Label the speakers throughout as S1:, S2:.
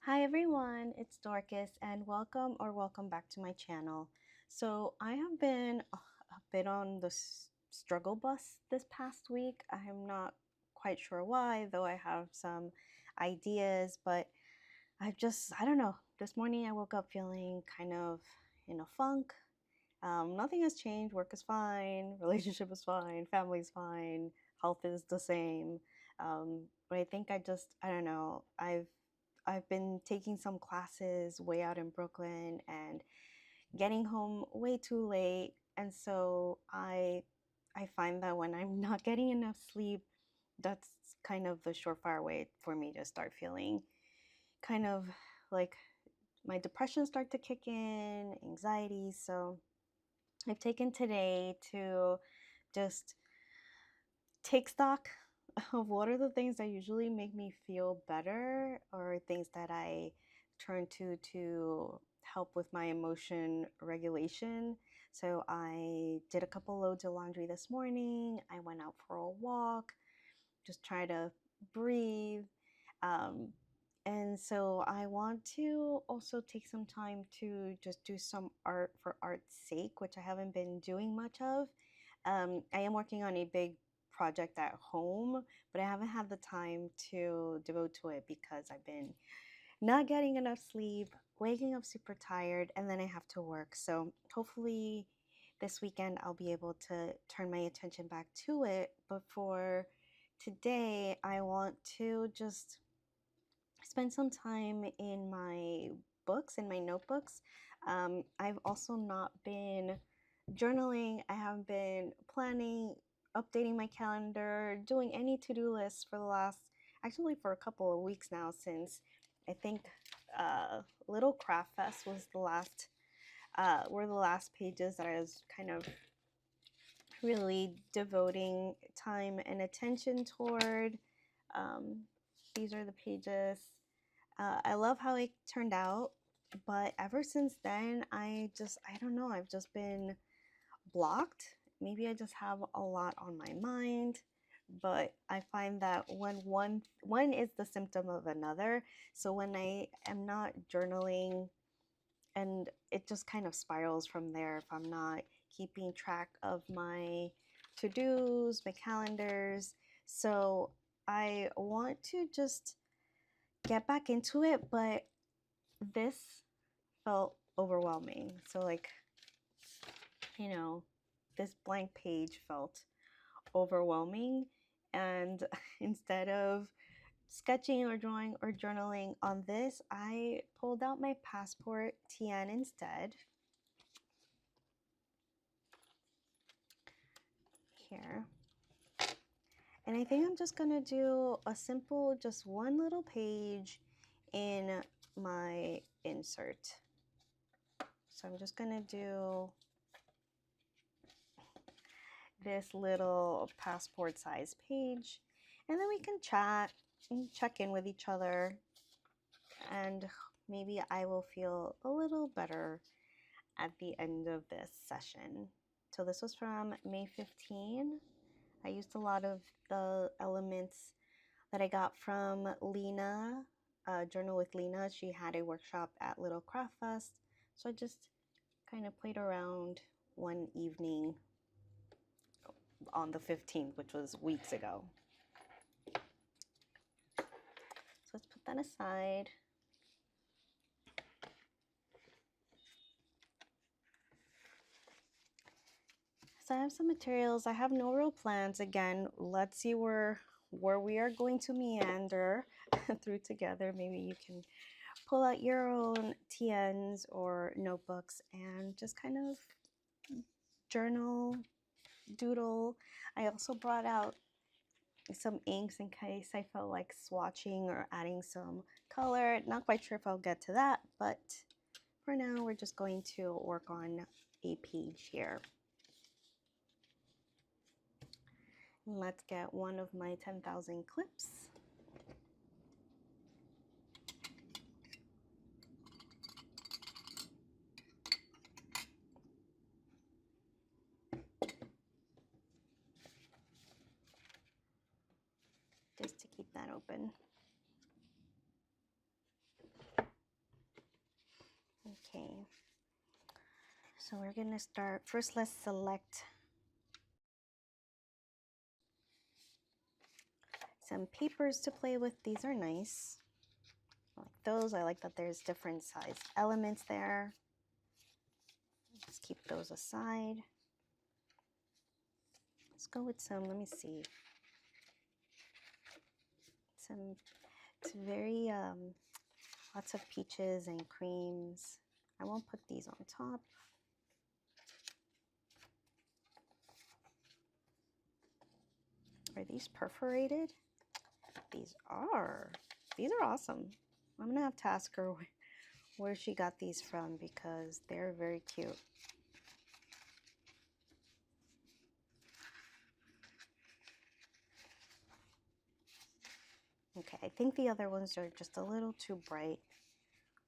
S1: Hi everyone, it's Dorcas and welcome back to my channel. So I have been a bit on the struggle bus this past week. I'm not quite sure why, though I have some ideas, but I don't know. This morning I woke up feeling kind of in a funk. Nothing has changed. Work is fine, relationship is fine, family is fine, health is the same. But I think I don't know. I've been taking some classes way out in Brooklyn and getting home way too late. And so I find that when I'm not getting enough sleep, that's kind of the surefire way for me to start feeling kind of like my depression start to kick in, anxiety. So I've taken today to just take stock of what are the things that usually make me feel better or things that I turn to help with my emotion regulation. So I did a couple loads of laundry this morning. I went out for a walk, just try to breathe. Um, and so I want to also take some time to just do some art for art's sake, which I haven't been doing much of. I am working on a big project at home, but I haven't had the time to devote to it because I've been not getting enough sleep, waking up super tired, and then I have to work. So hopefully this weekend I'll be able to turn my attention back to it. But for today, I want to just spend some time in my books, in my notebooks. I've also not been journaling. I haven't been planning, updating my calendar, doing any to-do lists for the last, actually for a couple of weeks now, since I think Little Craft Fest was were the last pages that I was kind of really devoting time and attention toward. Um, these are the pages. I love how it turned out, but ever since then, I don't know, I've just been blocked. Maybe I just have a lot on my mind, but I find that when one is the symptom of another. So when I am not journaling, and it just kind of spirals from there if I'm not keeping track of my to-dos, my calendars. So I want to just get back into it, but this felt overwhelming. So like, you know, this blank page felt overwhelming, and instead of sketching or drawing or journaling on this, I pulled out my passport TN instead. Here. And I think I'm just gonna do a simple, just one little page in my insert. So I'm just gonna do this little passport size page, and then we can chat and check in with each other, and maybe I will feel a little better at the end of this session. So this was from May 15. I used a lot of the elements that I got from Lena, Journal with Lena. She had a workshop at Little Craft Fest. So I just kind of played around one evening on the 15th, which was weeks ago. So let's put that aside. So I have some materials. I have no real plans. Again, let's see where we are going to meander through together. Maybe you can pull out your own TNs or notebooks and just kind of journal, doodle. I also brought out some inks in case I felt like swatching or adding some color. Not quite sure if I'll get to that, but for now we're just going to work on a page here. Let's get one of my 10,000 clips. Just to keep that open. Okay, so we're gonna start first. Let's select some papers to play with. These are nice. I like those. I like that there's different size elements there. Let's keep those aside. Let's go with some, let me see. It's very, lots of peaches and creams. I won't put these on top. Are these perforated? These are. These are awesome. I'm gonna have to ask her where she got these from because they're very cute. Okay, I think the other ones are just a little too bright.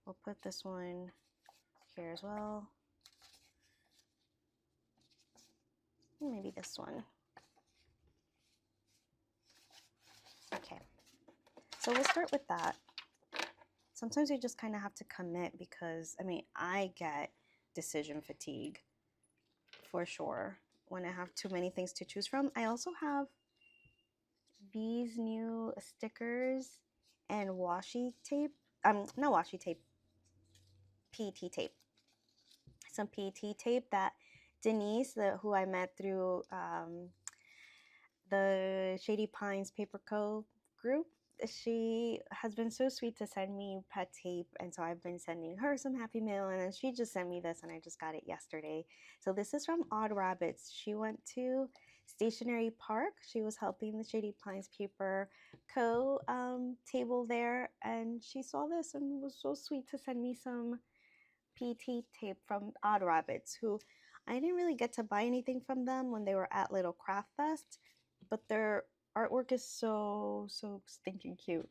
S1: We'll put this one here as well. Maybe this one. Okay, so we'll start with that. Sometimes you just kind of have to commit because, I mean, I get decision fatigue for sure when I have too many things to choose from. I also have these new stickers and washi tape. Not washi tape, PET tape. Some PET tape that Denise, who I met through the Shady Pines Paper Co. group, she has been so sweet to send me pet tape, and so I've been sending her some Happy Mail, and then she just sent me this, and I just got it yesterday. So this is from Odd Rabbits. She went to Stationery Park. She was helping the Shady Pines Paper Co. Table there, and she saw this and was so sweet to send me some PT tape from Odd Rabbits, who I didn't really get to buy anything from them when they were at Little Craft Fest, but their artwork is so stinking cute.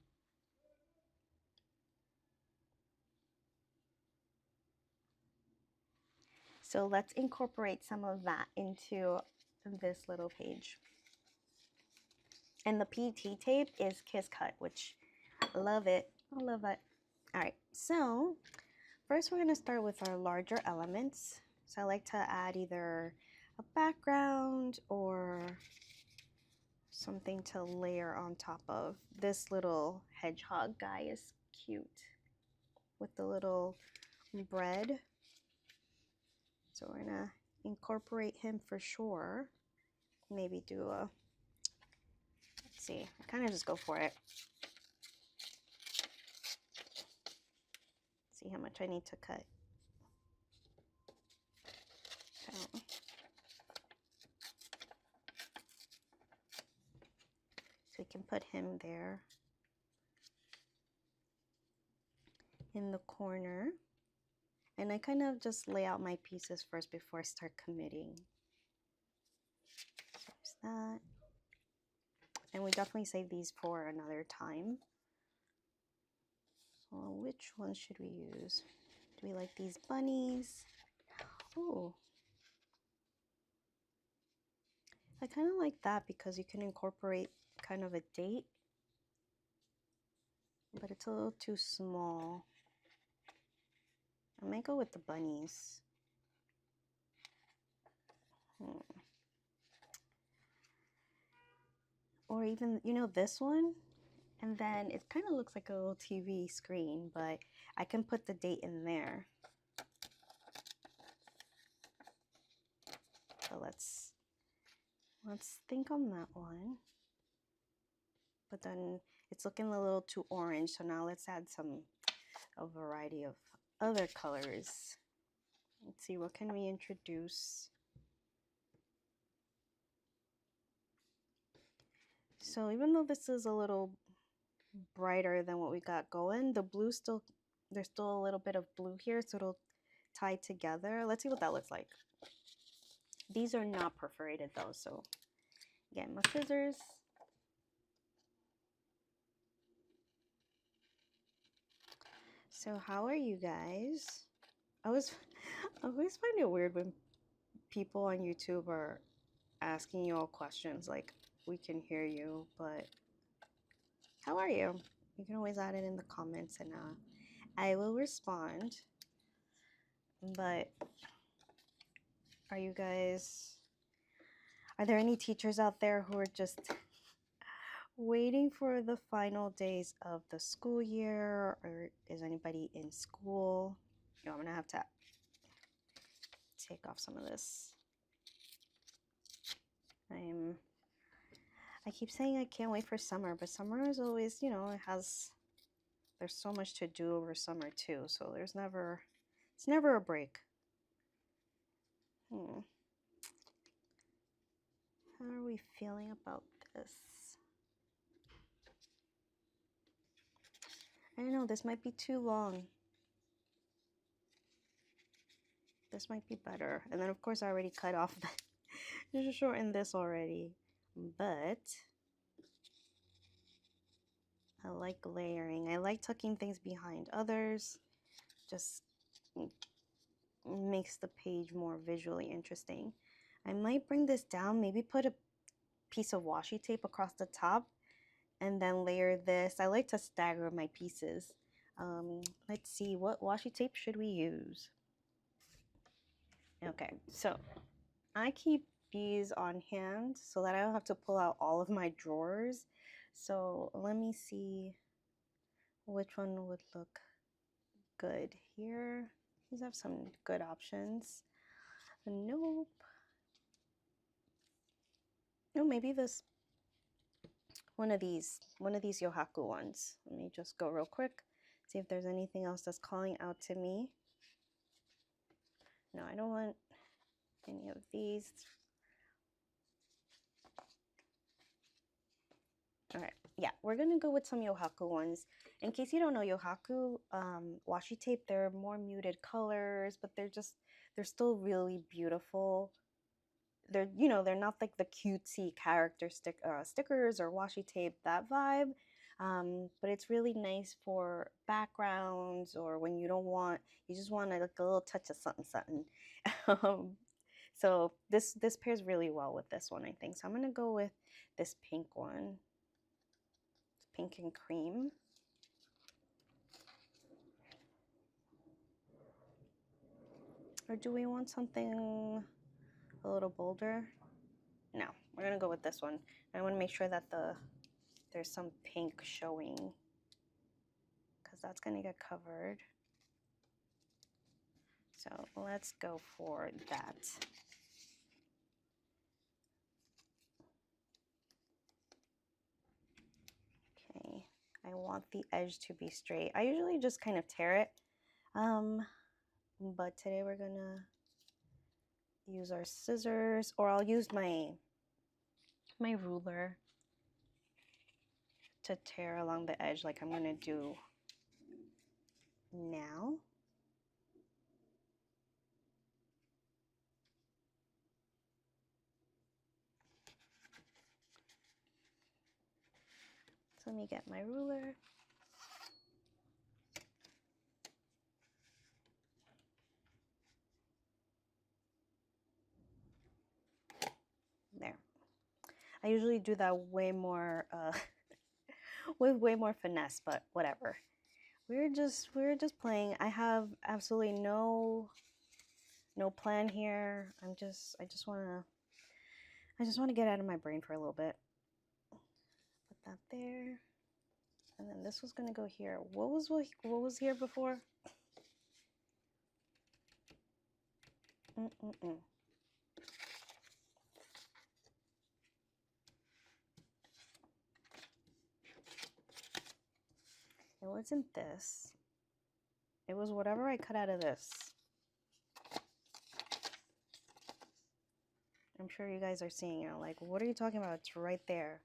S1: So let's incorporate some of that into this little page. And the PT tape is Kiss Cut, which I love it. I love it. All right, so first we're going to start with our larger elements. So I like to add either a background or something to layer on top of. This little hedgehog guy is cute with the little bread. So we're gonna incorporate him for sure. Maybe do a, let's see, kind of just go for it. See how much I need to cut. Okay. So we can put him there in the corner. And I kind of just lay out my pieces first before I start committing. There's that. And we definitely save these for another time. So which one should we use? Do we like these bunnies? Oh, I kind of like that because you can incorporate kind of a date, but it's a little too small. I might go with the bunnies. Or even, you know, this one, and then it kind of looks like a little TV screen, but I can put the date in there. So let's think on that one. But then it's looking a little too orange, so now let's add a variety of other colors. Let's see, what can we introduce? So even though this is a little brighter than what we got going, the blue still, there's still a little bit of blue here, so it'll tie together. Let's see what that looks like. These are not perforated though, so again, my scissors. So how are you guys? I always find it weird when people on YouTube are asking you all questions like, we can hear you, but how are you? You can always add it in the comments and I will respond. But are there any teachers out there who are just waiting for the final days of the school year, or is anybody in school? You know, I'm gonna have to take off some of this. I keep saying I can't wait for summer, but summer is always, you know, there's so much to do over summer too, so it's never a break. How are we feeling about this? I don't know, this might be too long. This might be better. And then of course I already cut off the just shortened this already. But I like layering. I like tucking things behind others. Just makes the page more visually interesting. I might bring this down, maybe put a piece of washi tape across the top and then layer this. I like to stagger my pieces. Let's see, what washi tape should we use? Okay, so I keep these on hand so that I don't have to pull out all of my drawers. So let me see which one would look good here. These have some good options. Nope. No, maybe this one of these Yohaku ones. Let me just go real quick, see if there's anything else that's calling out to me. No, I don't want any of these. All right, yeah, we're gonna go with some Yohaku ones. In case you don't know, Yohaku washi tape, they're more muted colors, but they're still really beautiful. They're, you know, they're not like the cutesy character stickers or washi tape, that vibe. But it's really nice for backgrounds or when you just want like a little touch of something. So this pairs really well with this one, I think. So I'm gonna go with this pink one. It's pink and cream. Or do we want something a little bolder? No, we're gonna go with this one. I want to make sure that there's some pink showing because that's gonna get covered. So let's go for that. Okay, I want the edge to be straight. I usually just kind of tear it, but today we're gonna use our scissors, or I'll use my ruler to tear along the edge like I'm gonna do now. So let me get my ruler. There. I usually do that way more with way more finesse, but whatever. We're just playing. I have absolutely no plan here. I just want to get out of my brain for a little bit. Put that there. And then this was going to go here. What was here before? It wasn't this. It was whatever I cut out of this. I'm sure you guys are seeing it. Like, what are you talking about? It's right there.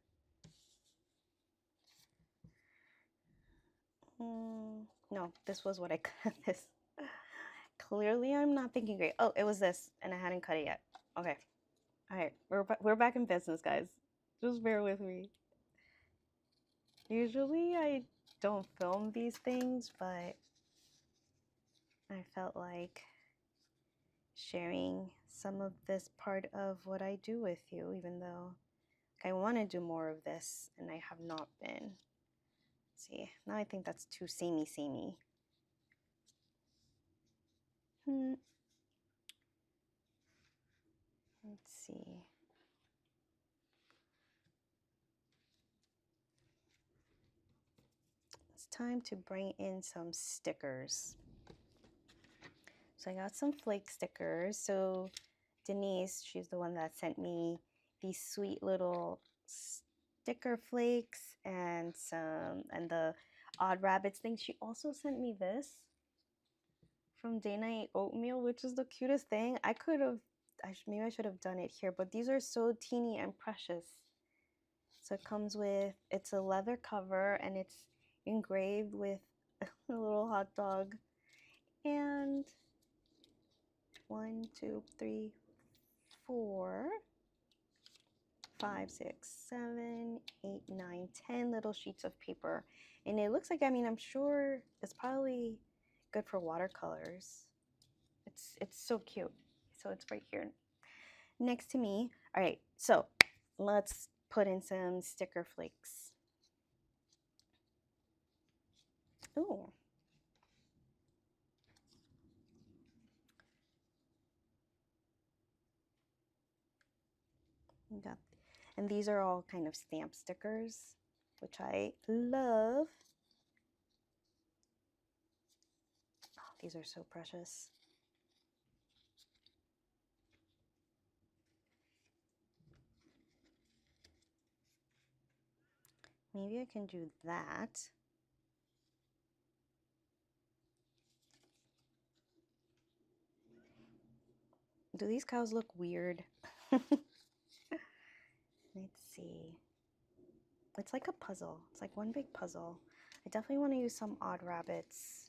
S1: No, this was what I cut this. Clearly, I'm not thinking great. Oh, it was this, and I hadn't cut it yet. Okay. All right, we're back in business, guys. Just bear with me. Usually, I don't film these things, but I felt like sharing some of this part of what I do with you, even though I want to do more of this, and I have not been. Let's see, now I think that's too samey. Let's see. It's time to bring in some stickers. So I got some flake stickers. So Denise, she's the one that sent me these sweet little sticker flakes and the odd rabbits thing. She also sent me this from Dana Ate Oatmeal, which is the cutest thing. I could have, maybe I should have done it here, but these are so teeny and precious. So it comes with, it's a leather cover and it's engraved with a little hot dog. And 1, 2, 3, 4, 5, 6, 7, 8, 9, 10 little sheets of paper. And it looks like, I mean, I'm sure it's probably good for watercolors. It's so cute. So it's right here next to me. All right, so let's put in some sticker flakes. Ooh. Got, and these are all kind of stamp stickers, which I love. Oh, these are so precious. Maybe I can do that. Do these cows look weird? Let's see. It's like a puzzle. It's like one big puzzle. I definitely want to use some Odd Rabbits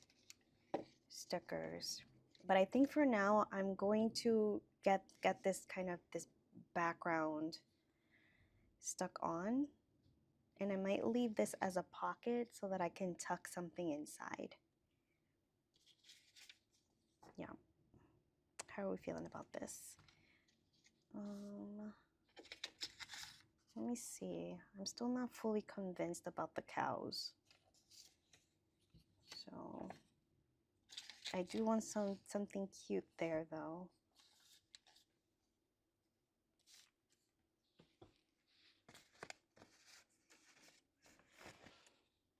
S1: stickers. But I think for now I'm going to get this kind of this background stuck on. And I might leave this as a pocket so that I can tuck something inside. Yeah. How are we feeling about this? Let me see. I'm still not fully convinced about the cows. So I do want something cute there though.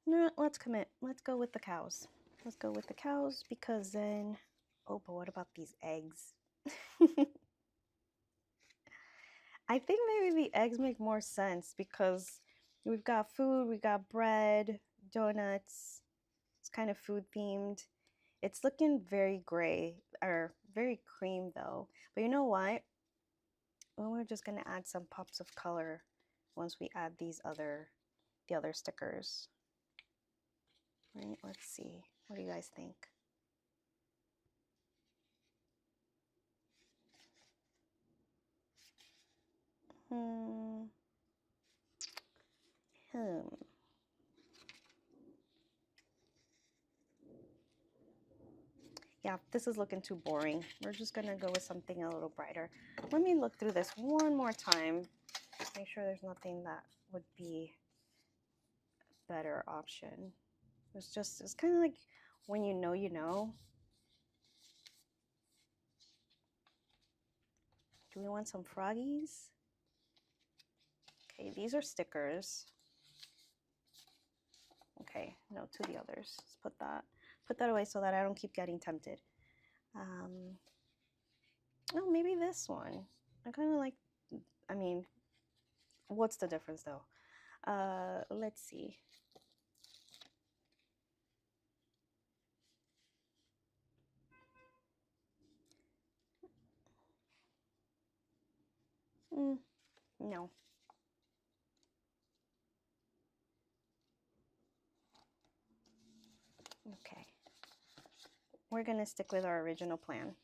S1: No, let's commit. Let's go with the cows. Let's go with the cows because then, oh, but what about these eggs? I think maybe the eggs make more sense because we've got food, we got bread, donuts. It's kind of food themed. It's looking very gray or very cream though. But you know what? Well, we're just gonna add some pops of color once we add the other stickers. Right, let's see. What do you guys think? Yeah, this is looking too boring. We're just gonna go with something a little brighter. Let me look through this one more time. Make sure there's nothing that would be a better option. It's kind of like when you know, you know. Do we want some froggies? Okay, these are stickers. Okay, no, to the others. Let's put that away so that I don't keep getting tempted. Oh, maybe this one. I kind of like, I mean, what's the difference though? Let's see. No. Okay. We're gonna stick with our original plan.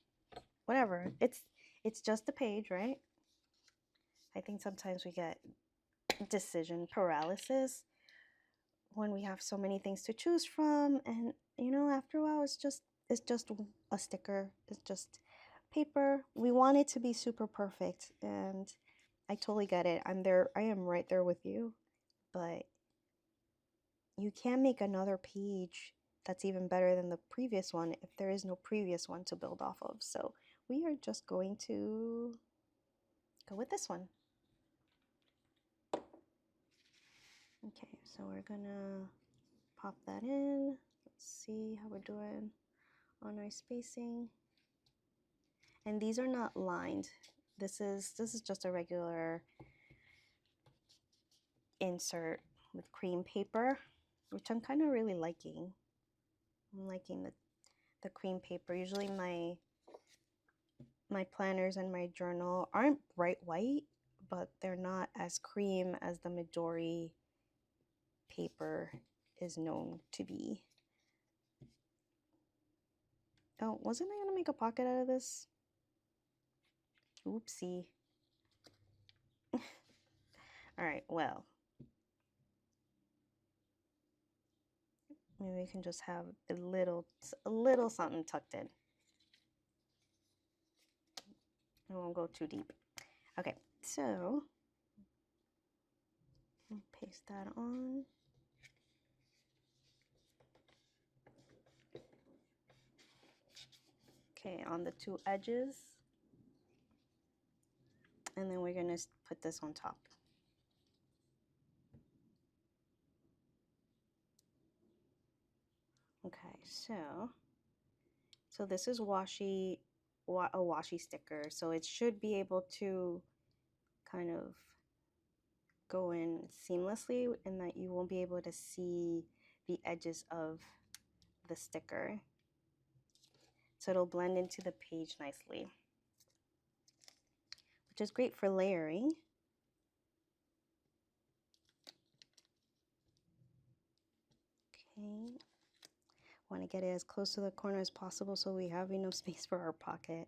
S1: Whatever. It's just a page, right? I think sometimes we get decision paralysis when we have so many things to choose from, and you know, after a while it's just a sticker. It's just paper. We want it to be super perfect, and I totally get it. I am right there with you. But you can make another page that's even better than the previous one if there is no previous one to build off of. So we are just going to go with this one. Okay, so we're gonna pop that in. Let's see how we're doing on our spacing. And these are not lined. This is just a regular insert with cream paper, which I'm kind of really liking. I'm liking the cream paper. Usually my planners and my journal aren't bright white, but they're not as cream as the Midori paper is known to be. Oh, wasn't I gonna make a pocket out of this? Oopsie. All right, well, maybe we can just have a little something tucked in. I won't go too deep. Okay, so I'll paste that on. Okay, on the two edges. And then we're gonna put this on top. Okay, so this is a washi sticker, so it should be able to kind of go in seamlessly and that you won't be able to see the edges of the sticker. So it'll blend into the page nicely, which is great for layering. Okay, want to get it as close to the corner as possible so we have enough space for our pocket.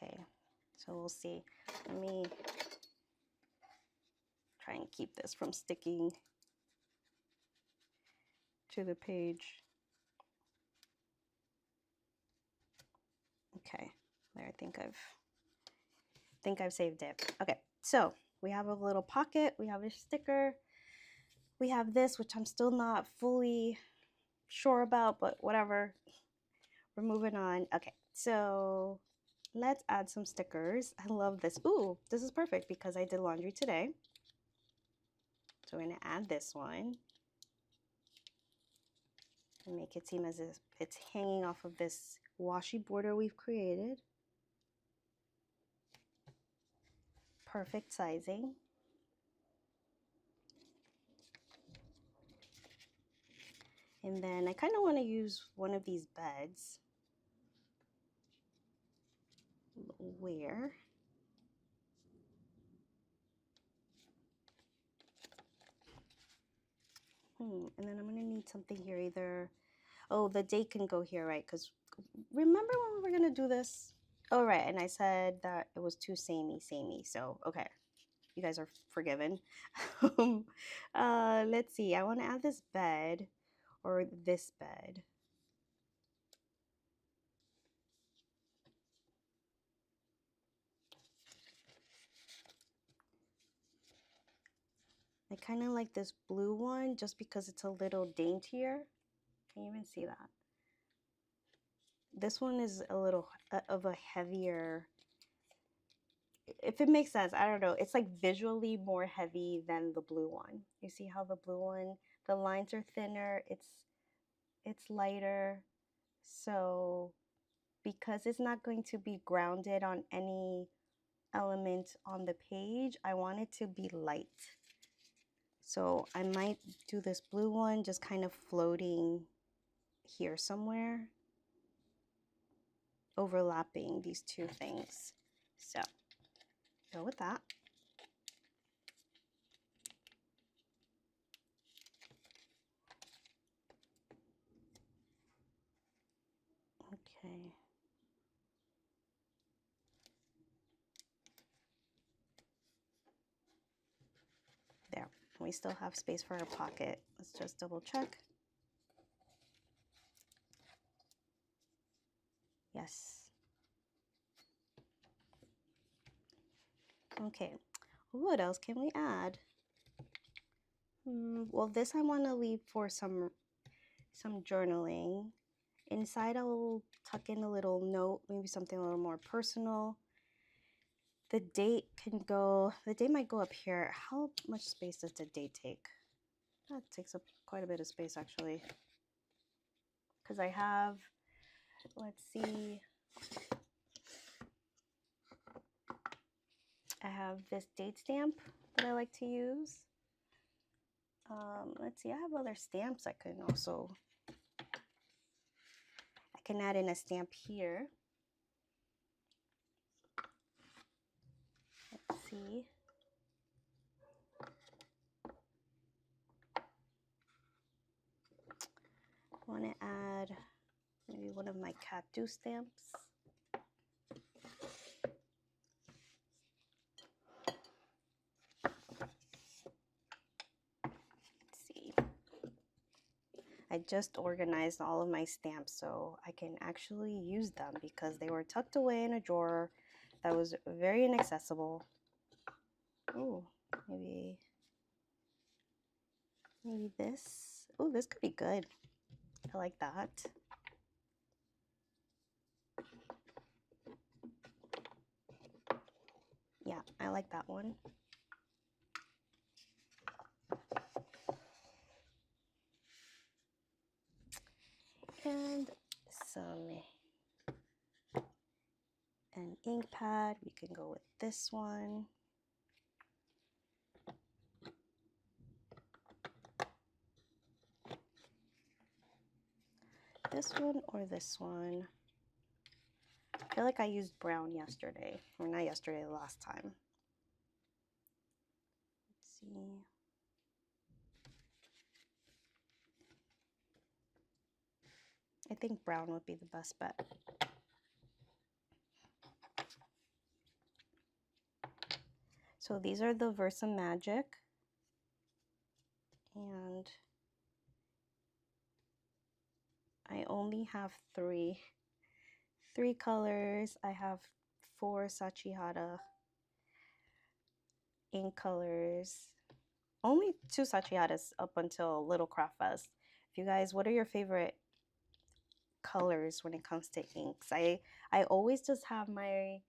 S1: Okay, so we'll see. Let me try and keep this from sticking to the page. Okay, there, I think I've saved it. Okay, so we have a little pocket, we have a sticker, we have this, which I'm still not fully sure about, but whatever. We're moving on. Okay, so let's add some stickers. I love this. Ooh, this is perfect because I did laundry today. So we're gonna add this one and make it seem as if it's hanging off of this washi border we've created. Perfect sizing. And then I kind of want to use one of these beds. Where? And then I'm going to need something here either. Oh, the date can go here, right? Because remember when we were going to do this? Oh, right. And I said that it was too samey. So, okay. You guys are forgiven. Let's see. I want to add this bed or this bed. I kind of like this blue one just because it's a little daintier. Can you even see that? This one is a little of a heavier, if it makes sense, I don't know. It's like visually more heavy than the blue one. You see how the blue one, the lines are thinner, it's lighter. So because it's not going to be grounded on any element on the page, I want it to be light. So I might do this blue one just kind of floating here somewhere, overlapping these two things. So go with that. Okay. There. We still have space for our pocket. Let's just double check. Yes. Okay. What else can we add? Well, this I want to leave for some journaling. Inside, I'll tuck in a little note, maybe something a little more personal. The date might go up here. How much space does the date take? That takes up quite a bit of space actually. Because I have, let's see, I have this date stamp that I like to use. Let's see, I have other stamps I can add in a stamp here. Let's see. I want to add maybe one of my cactus stamps. Let's see. I just organized all of my stamps so I can actually use them because they were tucked away in a drawer that was very inaccessible. Oh, maybe this. Oh, this could be good. I like that. Yeah, I like that one. And an ink pad. We can go with this one. This one or this one. I feel like I used brown yesterday, or not yesterday, last time. Let's see. I think brown would be the best bet. So these are the Versa Magic. And I only have three colors. I have 4 Sachihara ink colors. Only 2 Sachiharas up until Little Craft Fest. If you guys, what are your favorite colors when it comes to inks? I always just have my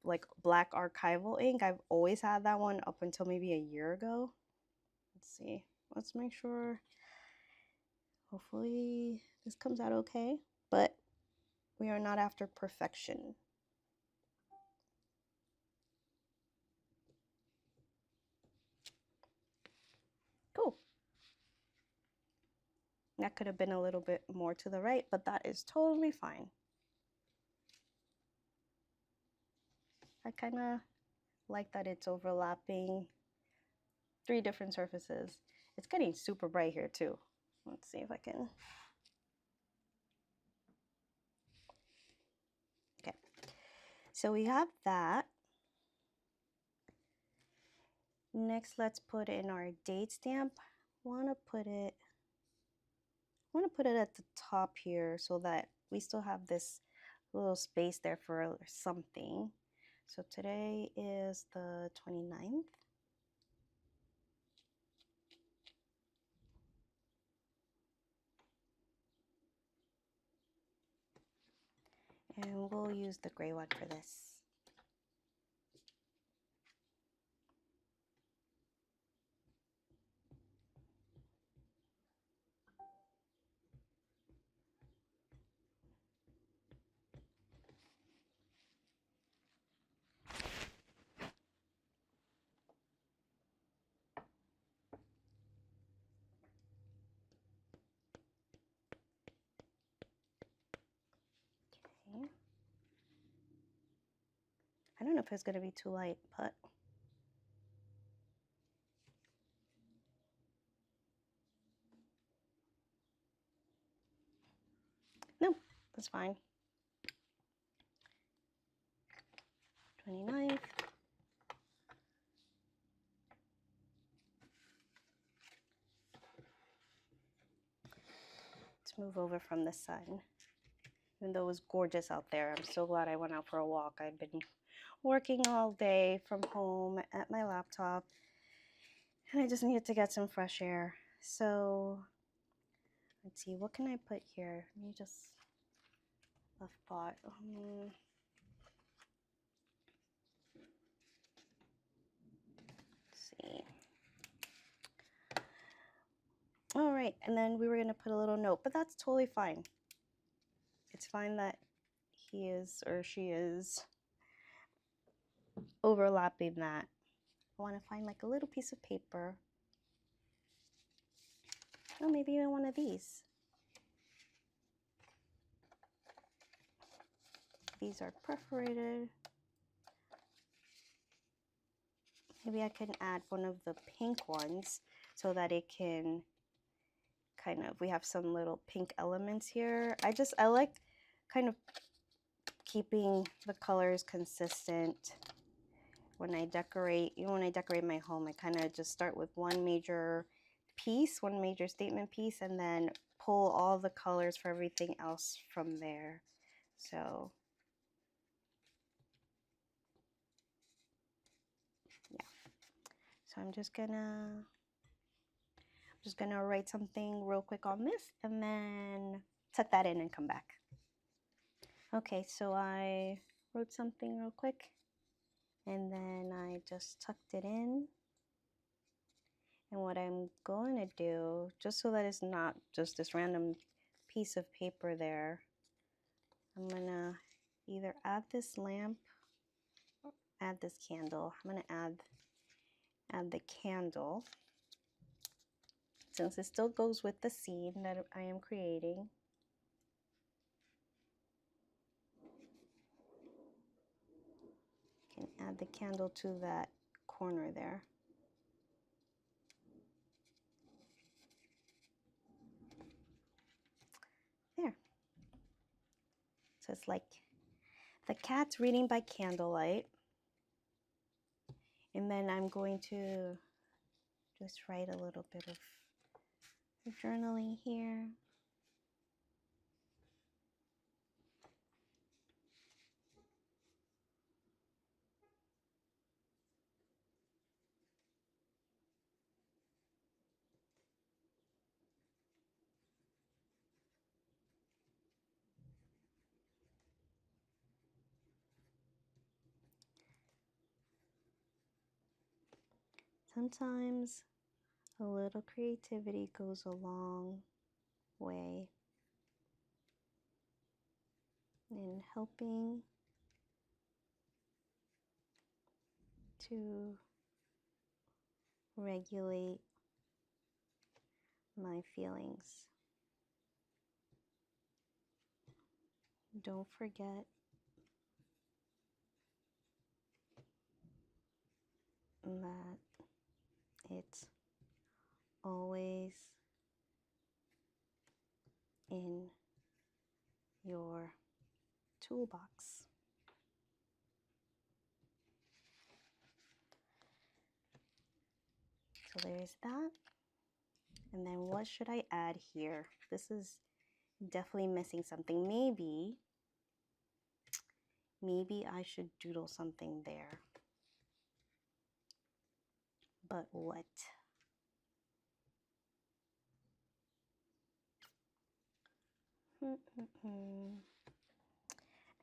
S1: like black archival ink. I've always had that one up until maybe a year ago. Let's see. Let's make sure. Hopefully this comes out okay, but we are not after perfection. Cool. That could have been a little bit more to the right, but that is totally fine. I kind of like that it's overlapping 3 different surfaces. It's getting super bright here too. Let's see if I can. Okay, so we have that. Next, let's put in our date stamp. I want to put it at the top here so that we still have this little space there for something. So today is the 29th. And we'll use the gray one for this. Okay. I don't know if it's going to be too light, but no, that's fine. 29th. Let's move over from the sun. Even though it was gorgeous out there, I'm so glad I went out for a walk. I'd been working all day from home at my laptop. And I just needed to get some fresh air. So let's see, what can I put here? Let me just a thought. Let's see. All right, and then we were gonna put a little note, but that's totally fine. It's fine that he is or she is overlapping that. I want to find like a little piece of paper. Oh, maybe even one of these. These are perforated. Maybe I can add one of the pink ones so that it can kind of, we have some little pink elements here. I like kind of keeping the colors consistent when I decorate. Even when I decorate my home, I kind of just start with one major piece, one major statement piece, and then pull all the colors for everything else from there. So yeah, so I'm just gonna write something real quick on this and then tuck that in and come back. Okay, so I wrote something real quick and then I just tucked it in. And what I'm going to do, just so that it's not just this random piece of paper there, I'm going to either add this lamp or add this candle. I'm going to add the candle since it still goes with the scene that I am creating. I can add the candle to that corner there. There. So it's like the cat's reading by candlelight. And then I'm going to just write a little bit of journaling here. Sometimes a little creativity goes a long way in helping to regulate my feelings. Don't forget that it's always in your toolbox. So there's that. And then what should I add here? This is definitely missing something. Maybe I should doodle something there. But what?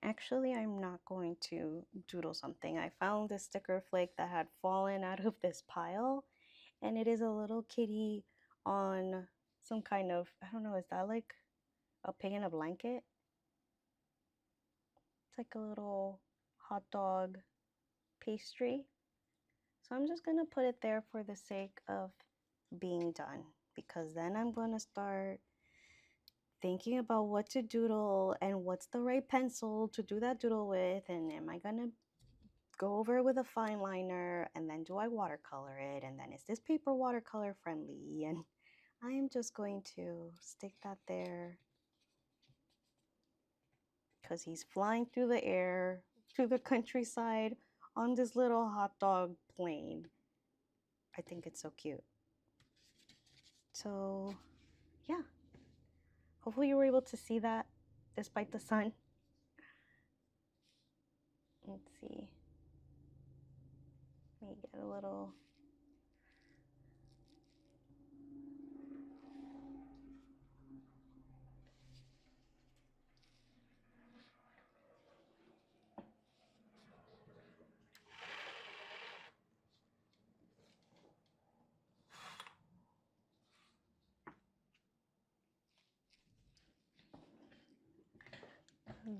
S1: Actually, I'm not going to doodle something. I found this sticker flake that had fallen out of this pile, and it is a little kitty on some kind of, I don't know, is that like a pig in a blanket? It's like a little hot dog pastry. So I'm just gonna put it there for the sake of being done, because then I'm gonna start thinking about what to doodle and what's the right pencil to do that doodle with, and am I gonna go over it with a fine liner, and then do I watercolor it, and then is this paper watercolor friendly? And I am just going to stick that there because he's flying through the air through the countryside on this little hot dog plane. I think it's so cute. So yeah, hopefully you were able to see that despite the sun. Let's see. Let me get a little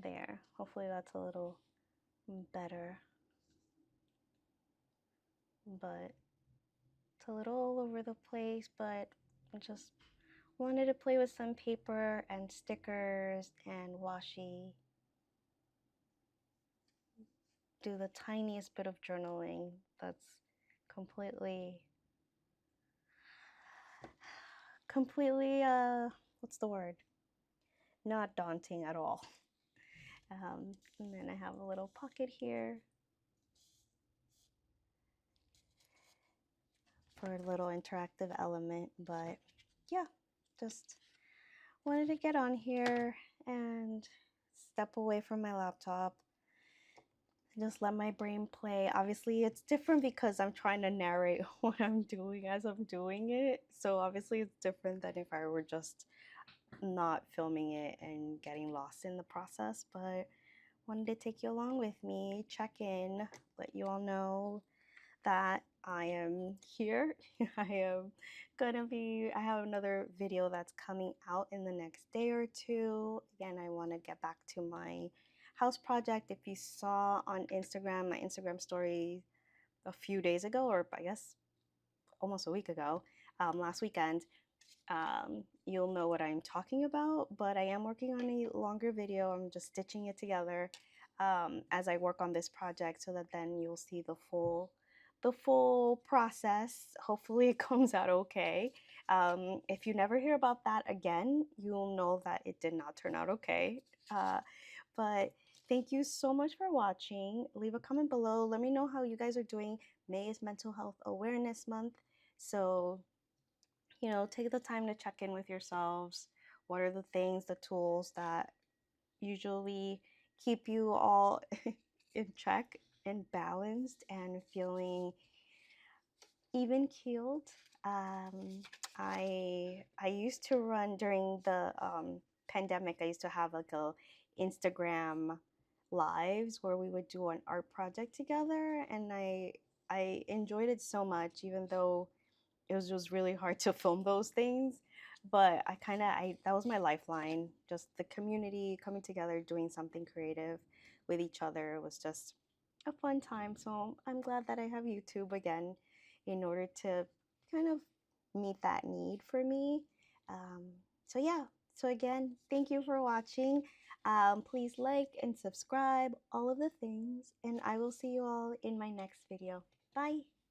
S1: There. Hopefully that's a little better. But it's a little all over the place, but I just wanted to play with some paper and stickers and washi. Do the tiniest bit of journaling that's completely what's the word? Not daunting at all. And then I have a little pocket here for a little interactive element, but yeah, just wanted to get on here and step away from my laptop and just let my brain play. Obviously, it's different because I'm trying to narrate what I'm doing as I'm doing it. So obviously, it's different than if I were just not filming it and getting lost in the process. But wanted to take you along with me, check in, let you all know that I am here. I have another video that's coming out in the next day or two. Again, I want to get back to my house project. If you saw on Instagram, my Instagram story a few days ago, or I guess almost a week ago, last weekend, you'll know what I'm talking about, but I am working on a longer video. I'm just stitching it together as I work on this project so that then you'll see the full process. Hopefully it comes out okay. If you never hear about that again, you'll know that it did not turn out okay. But thank you so much for watching. Leave a comment below. Let me know how you guys are doing. May is Mental Health Awareness Month. So take the time to check in with yourselves. What are the things, the tools that usually keep you all in check and balanced and feeling even keeled? I used to run during the pandemic. I used to have like a Instagram lives where we would do an art project together, and I enjoyed it so much, even though it was just really hard to film those things. But I that was my lifeline. Just the community coming together, doing something creative with each other was just a fun time. So I'm glad that I have YouTube again in order to kind of meet that need for me. Um, so yeah, so again, thank you for watching. Please like and subscribe, all of the things, and I will see you all in my next video. Bye.